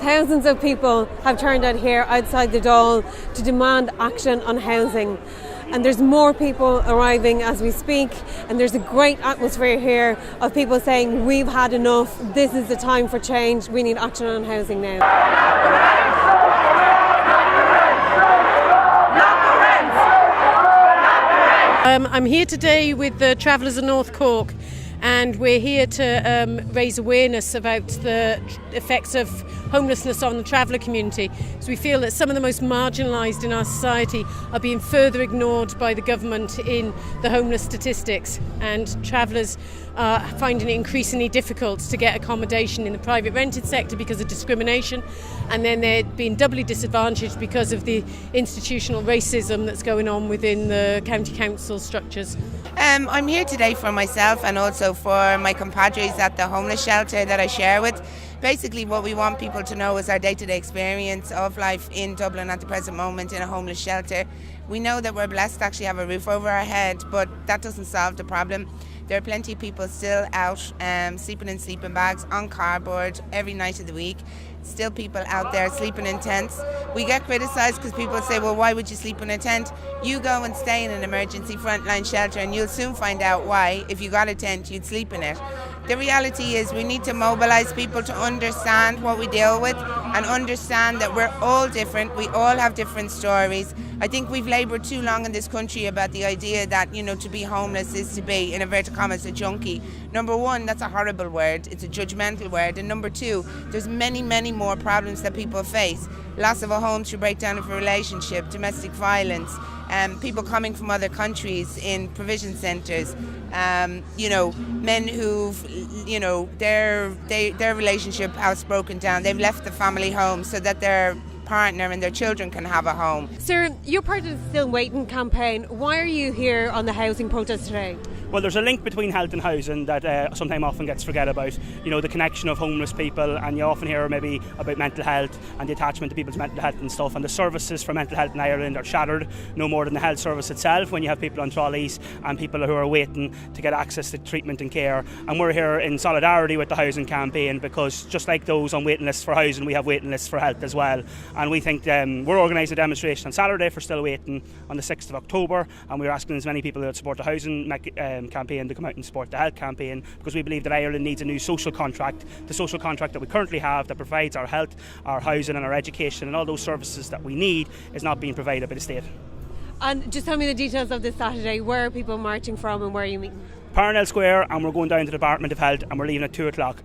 Thousands of people have turned out here outside the Dáil to demand action on housing. And there's more people arriving as we speak, and there's a great atmosphere here of people saying we've had enough, this is the time for change, we need action on housing now. I'm here today with the Travellers of North Cork, and we're here to raise awareness about the effects of homelessness on the traveller community. So we feel that some of the most marginalised in our society are being further ignored by the government in the homeless statistics, and travellers are finding it increasingly difficult to get accommodation in the private rented sector because of discrimination, and then they're being doubly disadvantaged because of the institutional racism that's going on within the county council structures. I'm here today for myself and also for my compadres at the homeless shelter that I share with. Basically what we want people to know is our day-to-day experience of life in Dublin at the present moment in a homeless shelter. We know that we're blessed to actually have a roof over our head, but that doesn't solve the problem. There are plenty of people still out sleeping in sleeping bags on cardboard every night of the week. Still people out there sleeping in tents. We get criticised because people say, well, why would you sleep in a tent? You go and stay in an emergency frontline shelter and you'll soon find out why. If you got a tent, you'd sleep in it. The reality is we need to mobilise people to understand what we deal with and understand that we're all different. We all have different stories. I think we've laboured too long in this country about the idea that, to be homeless is to be, in inverted commas, a junkie. Number one, that's a horrible word. It's a judgmental word. And number two, there's many, many more problems that people face. Loss of a home through breakdown of a relationship, domestic violence, people coming from other countries in provision centres, men who've, their relationship has broken down. They've left the family home so that their partner and their children can have a home. Sir, you're part of the Still Waiting campaign. Why are you here on the housing protest today? Well, there's a link between health and housing that sometimes often gets forget about. The connection of homeless people, and you often hear maybe about mental health and the attachment to people's mental health and stuff, and the services for mental health in Ireland are shattered, no more than the health service itself, when you have people on trolleys and people who are waiting to get access to treatment and care. And we're here in solidarity with the housing campaign because just like those on waiting lists for housing, we have waiting lists for health as well. And we think we're organising a demonstration on Saturday for Still Waiting on the 6th of October, and we're asking as many people that support the housing campaign to come out and support the health campaign, because we believe that Ireland needs a new social contract. The social contract that we currently have that provides our health, our housing and our education and all those services that we need is not being provided by the state. And just tell me the details of this Saturday. Where are people marching from and where are you meeting? Parnell Square, and we're going down to the Department of Health and we're leaving at 2 o'clock.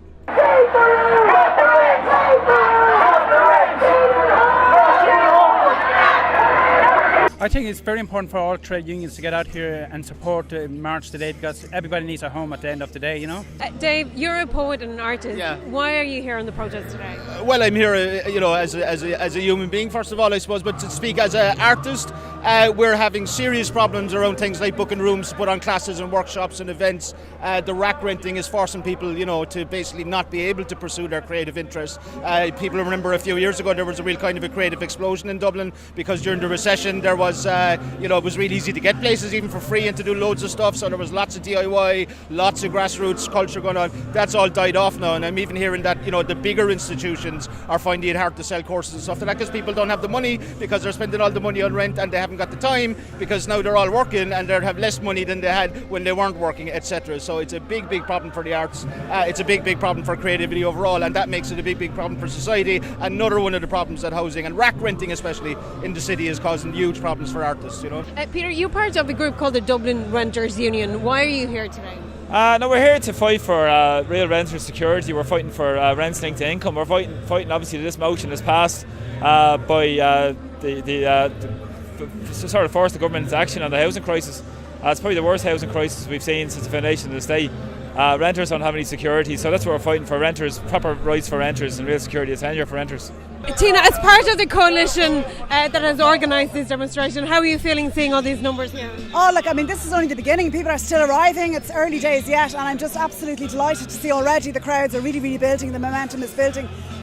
I think it's very important for all trade unions to get out here and support the march today, because everybody needs a home at the end of the day, Dave, you're a poet and an artist. Yeah. Why are you here on the protest today? Well, I'm here, as a human being, first of all, I suppose, but to speak as an artist, we're having serious problems around things like booking rooms to put on classes and workshops and events. The rack renting is forcing people, to basically not be able to pursue their creative interests. People remember a few years ago there was a real kind of a creative explosion in Dublin, because during the recession there was, it was really easy to get places even for free and to do loads of stuff. So there was lots of DIY, lots of grassroots culture going on. That's all died off now, and I'm even hearing that, the bigger institutions are finding it hard to sell courses and stuff like that because people don't have the money, because they're spending all the money on rent and they haven't got the time, because now they're all working and they have less money than they had when they weren't working, etc. So it's a big problem for the arts. It's a big problem for creativity overall, and that makes it a big problem for society. Another one of the problems that housing and rack renting especially in the city is causing huge problems for artists. Peter, you're part of a group called the Dublin Renters Union. Why are you here today? No, we're here to fight for real renter security. We're fighting for rents linked to income. We're fighting obviously this motion is passed by the sort of force the government into action on the housing crisis. It's probably the worst housing crisis we've seen since the foundation of the state. Renters don't have any security, so that's what we're fighting for: renters, proper rights for renters and real security of tenure for renters. Tina, as part of the coalition that has organised this demonstration, how are you feeling seeing all these numbers here? Oh, look, this is only the beginning. People are still arriving. It's early days yet, and I'm just absolutely delighted to see already the crowds are really building. The momentum is building.